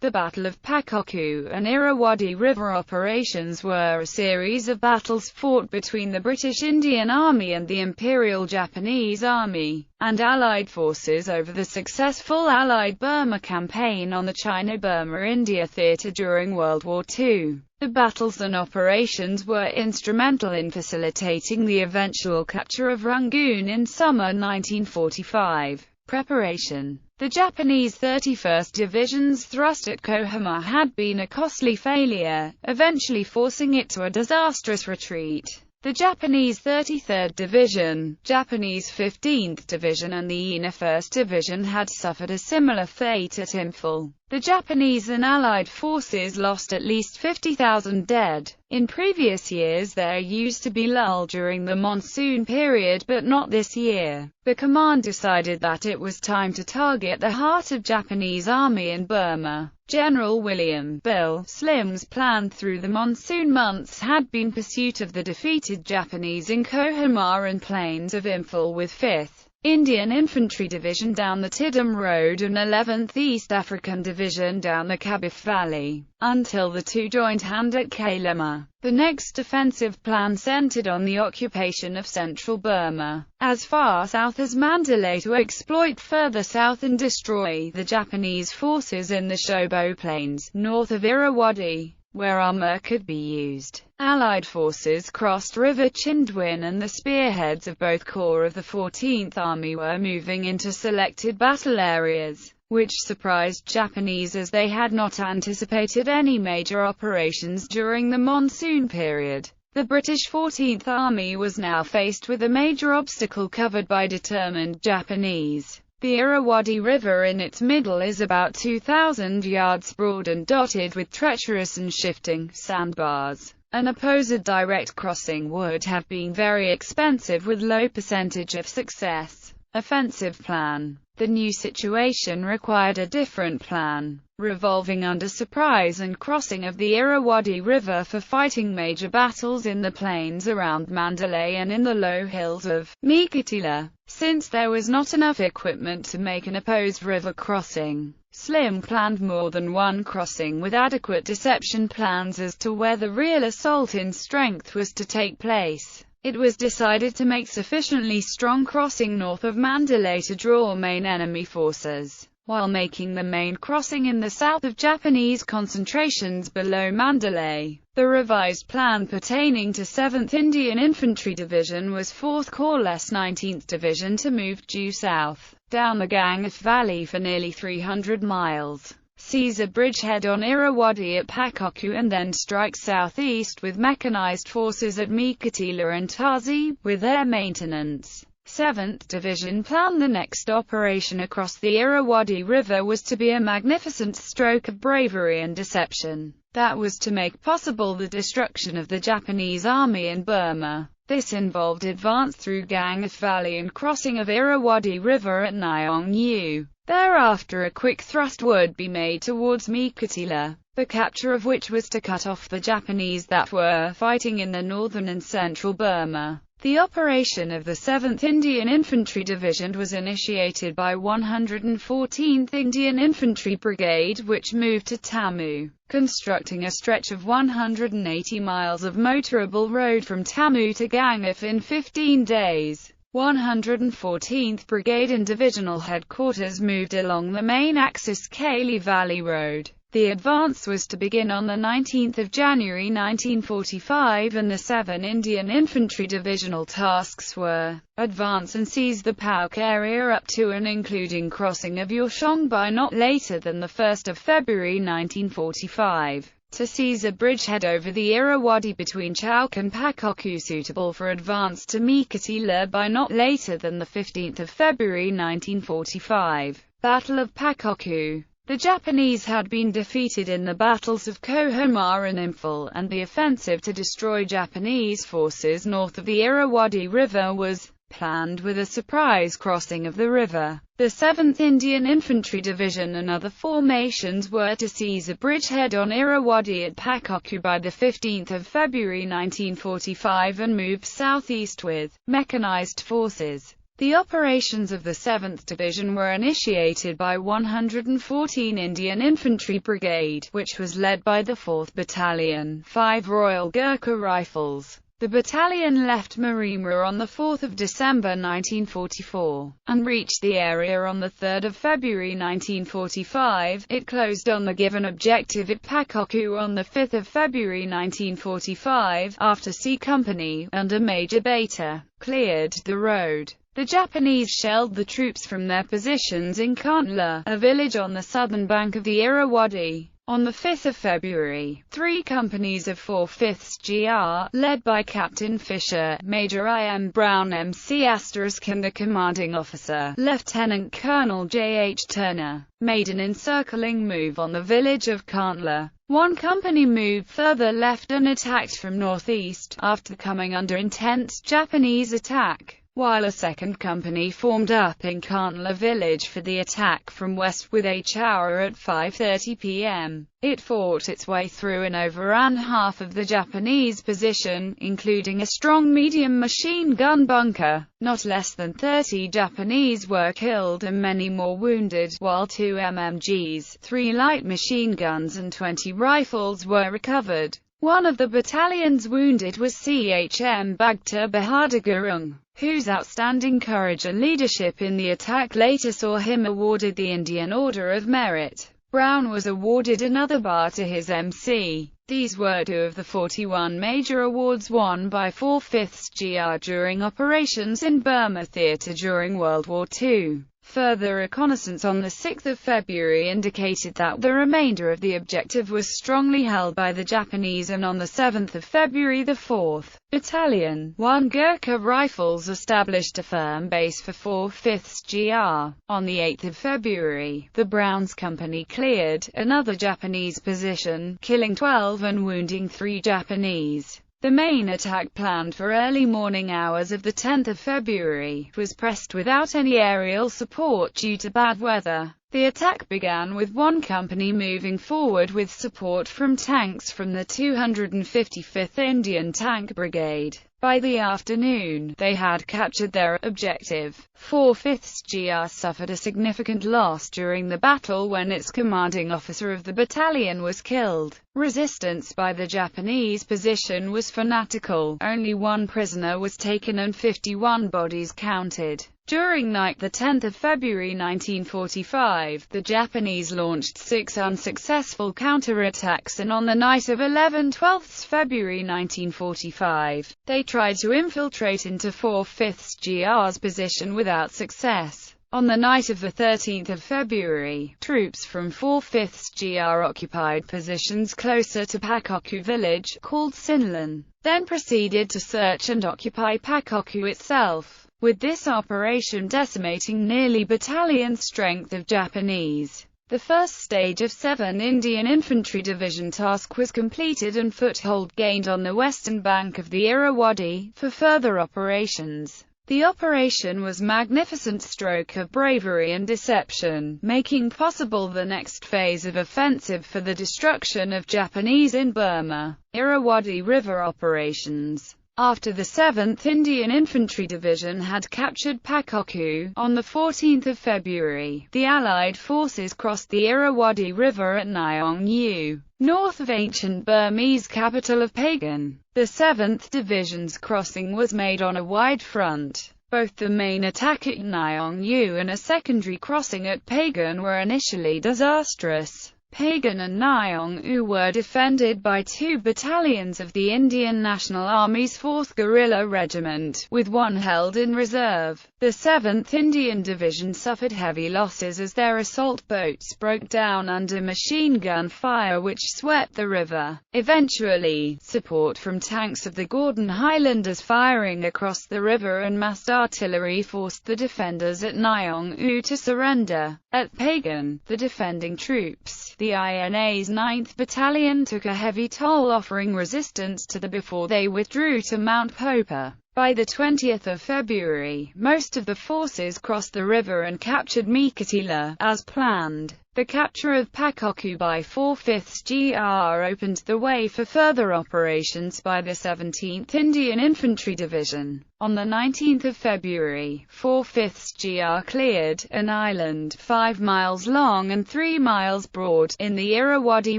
The Battle of Pokoku and Irrawaddy River operations were a series of battles fought between the British Indian Army and the Imperial Japanese Army and Allied forces over the successful Allied Burma campaign on the China-Burma-India theatre during World War II. The battles and operations were instrumental in facilitating the eventual capture of Rangoon in summer 1945. Preparation. The Japanese 31st Division's thrust at Kohima had been a costly failure, eventually forcing it to a disastrous retreat. The Japanese 33rd Division, Japanese 15th Division and the INA 1st Division had suffered a similar fate at Imphal. The Japanese and Allied forces lost at least 50,000 dead. In previous years there used to be lull during the monsoon period, but not this year. The command decided that it was time to target the heart of Japanese army in Burma. General William "Bill" Slim's plan through the monsoon months had been pursuit of the defeated Japanese in Kohima and plains of Imphal with 5th Indian Infantry Division down the Tidum Road and 11th East African Division down the Kabif Valley, until the two joined hand at Kailima. The next offensive plan centered on the occupation of central Burma, as far south as Mandalay, to exploit further south and destroy the Japanese forces in the Shobo Plains, north of Irrawaddy, where armor could be used. Allied forces crossed River Chindwin and the spearheads of both corps of the 14th Army were moving into selected battle areas, which surprised Japanese as they had not anticipated any major operations during the monsoon period. The British 14th Army was now faced with a major obstacle covered by determined Japanese. The Irrawaddy River in its middle is about 2,000 yards broad and dotted with treacherous and shifting sandbars. An opposed direct crossing would have been very expensive with low percentage of success. Offensive plan. The new situation required a different plan, revolving under surprise and crossing of the Irrawaddy River for fighting major battles in the plains around Mandalay and in the low hills of Mikatila. Since there was not enough equipment to make an opposed river crossing, Slim planned more than one crossing with adequate deception plans as to where the real assault in strength was to take place. It was decided to make sufficiently strong crossing north of Mandalay to draw main enemy forces, while making the main crossing in the south of Japanese concentrations below Mandalay. The revised plan pertaining to 7th Indian Infantry Division was 4th Corps less 19th Division to move due south, down the Gangaf Valley for nearly 300 miles. Seize a bridgehead on Irrawaddy at Pokoku and then strike southeast with mechanized forces at Mikatila and Tazi, with air maintenance. 7th Division planned the next operation across the Irrawaddy River was to be a magnificent stroke of bravery and deception that was to make possible the destruction of the Japanese army in Burma. This involved advance through Gangaf Valley and crossing of Irrawaddy River at Nyong-yu. Thereafter a quick thrust would be made towards Mikatila, the capture of which was to cut off the Japanese that were fighting in the northern and central Burma. The operation of the 7th Indian Infantry Division was initiated by 114th Indian Infantry Brigade, which moved to Tamu, constructing a stretch of 180 miles of motorable road from Tamu to Gangaf in 15 days. 114th Brigade and Divisional Headquarters moved along the main axis Kali Valley Road. The advance was to begin on the 19th of January 1945 and the 7 Indian Infantry Divisional tasks were advance and seize the POK area up to and including crossing of Yoshong by not later than the 1st of February 1945. To seize a bridgehead over the Irrawaddy between Chowk and Pokoku suitable for advance to Mikatila by not later than the 15th of February 1945. Battle of Pokoku. The Japanese had been defeated in the battles of Kohima and Imphal, and the offensive to destroy Japanese forces north of the Irrawaddy River was planned with a surprise crossing of the river. The 7th Indian Infantry Division and other formations were to seize a bridgehead on Irrawaddy at Pokoku by the 15th of February 1945 and move southeast with mechanized forces. The operations of the 7th Division were initiated by 114 Indian Infantry Brigade, which was led by the 4th Battalion, 5 Royal Gurkha Rifles. The battalion left Marimra on 4 December 1944, and reached the area on 3 February 1945. It closed on the given objective at Pokoku on 5 February 1945, after C Company, under Major Beta, cleared the road. The Japanese shelled the troops from their positions in Kantla, a village on the southern bank of the Irrawaddy. On 5 February, 3 companies of 4/5 GR, led by Captain Fisher, Major I.M. Brown MC*, and the commanding officer, Lieutenant Colonel J.H. Turner, made an encircling move on the village of Kantla. One company moved further left and attacked from northeast, after coming under intense Japanese attack, while a second company formed up in Kantla village for the attack from west with H. hour at 5:30 p.m. It fought its way through and overran half of the Japanese position, including a strong medium machine gun bunker. Not less than 30 Japanese were killed and many more wounded, while 2 MMGs, 3 light machine guns and 20 rifles were recovered. One of the battalion's wounded was CHM Bhagta Bahadur Gurung, whose outstanding courage and leadership in the attack later saw him awarded the Indian Order of Merit. Brown was awarded another bar to his MC. These were 2 of the 41 major awards won by 4/5 GR during operations in Burma Theatre during World War II. Further reconnaissance on 6 February indicated that the remainder of the objective was strongly held by the Japanese, and on 7 February the 4th Battalion, 1 Gurkha Rifles established a firm base for 4/5 GR. On 8 February, the Browns Company cleared another Japanese position, killing 12 and wounding 3 Japanese. The main attack, planned for early morning hours of 10 February, was pressed without any aerial support due to bad weather. The attack began with one company moving forward with support from tanks from the 255th Indian Tank Brigade. By the afternoon, they had captured their objective. 4/5 GR suffered a significant loss during the battle when its commanding officer of the battalion was killed. Resistance by the Japanese position was fanatical. Only 1 prisoner was taken and 51 bodies counted. During night 10 February 1945, the Japanese launched 6 unsuccessful counterattacks, and on the night of 11/12 February 1945, they tried to infiltrate into 4/5 GR's position without success. On the night of 13 February, troops from 4/5 GR occupied positions closer to Pokoku village, called Sinlan, then proceeded to search and occupy Pokoku itself, with this operation decimating nearly battalion strength of Japanese. The first stage of 7 Indian Infantry Division task was completed and foothold gained on the western bank of the Irrawaddy for further operations. The operation was a magnificent stroke of bravery and deception, making possible the next phase of offensive for the destruction of Japanese in Burma. Irrawaddy River operations. After the 7th Indian Infantry Division had captured Pokoku, on 14 February, the Allied forces crossed the Irrawaddy River at Nyong-u, north of ancient Burmese capital of Pagan. The 7th Division's crossing was made on a wide front. Both the main attack at Nyong-u and a secondary crossing at Pagan were initially disastrous. Pagan and Nyong-u were defended by 2 battalions of the Indian National Army's 4th Guerrilla Regiment, with 1 held in reserve. The 7th Indian Division suffered heavy losses as their assault boats broke down under machine gun fire which swept the river. Eventually, support from tanks of the Gordon Highlanders firing across the river and massed artillery forced the defenders at Nyong-u to surrender. At Pagan, the defending troops, the INA's 9th Battalion, took a heavy toll offering resistance to the before they withdrew to Mount Popa. By the 20th of February, most of the forces crossed the river and captured Mikatila, as planned. The capture of Pokoku by 4/5 GR opened the way for further operations by the 17th Indian Infantry Division. On the 19th of February, 4/5 GR cleared an island 5 miles long and 3 miles broad in the Irrawaddy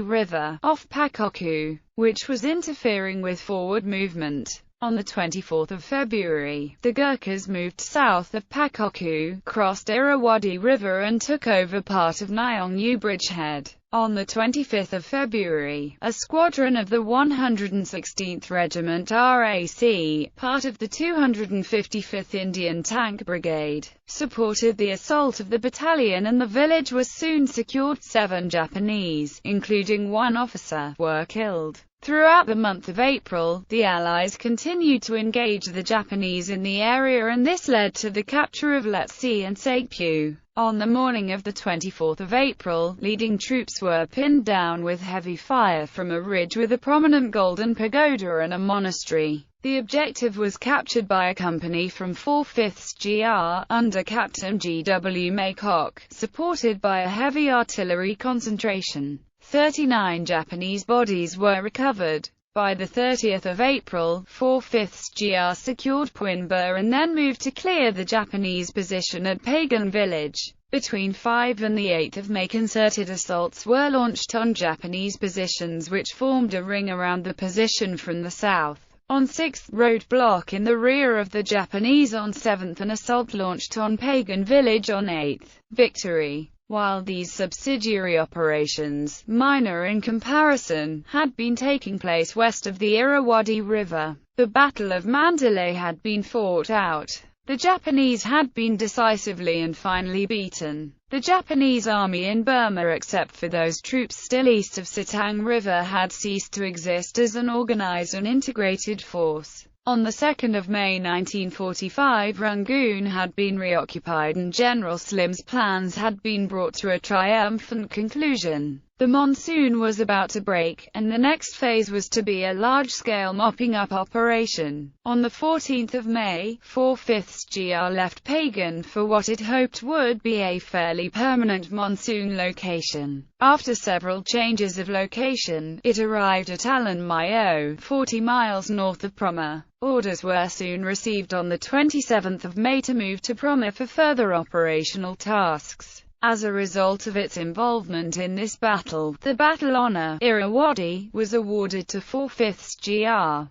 River, off Pokoku, which was interfering with forward movement. On the 24th of February, the Gurkhas moved south of Pokoku, crossed Irrawaddy River and took over part of Nyongnu Bridgehead. On the 25th of February, a squadron of the 116th Regiment RAC, part of the 255th Indian Tank Brigade, supported the assault of the battalion and the village was soon secured. 7 Japanese, including 1 officer, were killed. Throughout the month of April, the Allies continued to engage the Japanese in the area and this led to the capture of Letse and Sakepyu. On the morning of the 24th of April, leading troops were pinned down with heavy fire from a ridge with a prominent golden pagoda and a monastery. The objective was captured by a company from 4/5 GR, under Captain G.W. Maycock, supported by a heavy artillery concentration. 39 Japanese bodies were recovered. By the 30th of April, 4/5 GR secured Poinba and then moved to clear the Japanese position at Pagan Village. Between 5 and the 8th of May, concerted assaults were launched on Japanese positions which formed a ring around the position from the south. On 6th, roadblock in the rear of the Japanese. On 7th, an assault launched on Pagan Village. On 8th, victory. While these subsidiary operations, minor in comparison, had been taking place west of the Irrawaddy River, the Battle of Mandalay had been fought out. The Japanese had been decisively and finally beaten. The Japanese army in Burma, except for those troops still east of Sitang River, had ceased to exist as an organized and integrated force. On the 2nd of May 1945, Rangoon had been reoccupied and General Slim's plans had been brought to a triumphant conclusion. The monsoon was about to break, and the next phase was to be a large-scale mopping-up operation. On the 14th of May, 4/5 GR left Pagan for what it hoped would be a fairly permanent monsoon location. After several changes of location, it arrived at Alan Mayo, 40 miles north of Proma. Orders were soon received on the 27th of May to move to Proma for further operational tasks. As a result of its involvement in this battle, the Battle Honour, Irrawaddy, was awarded to 4/5 GR.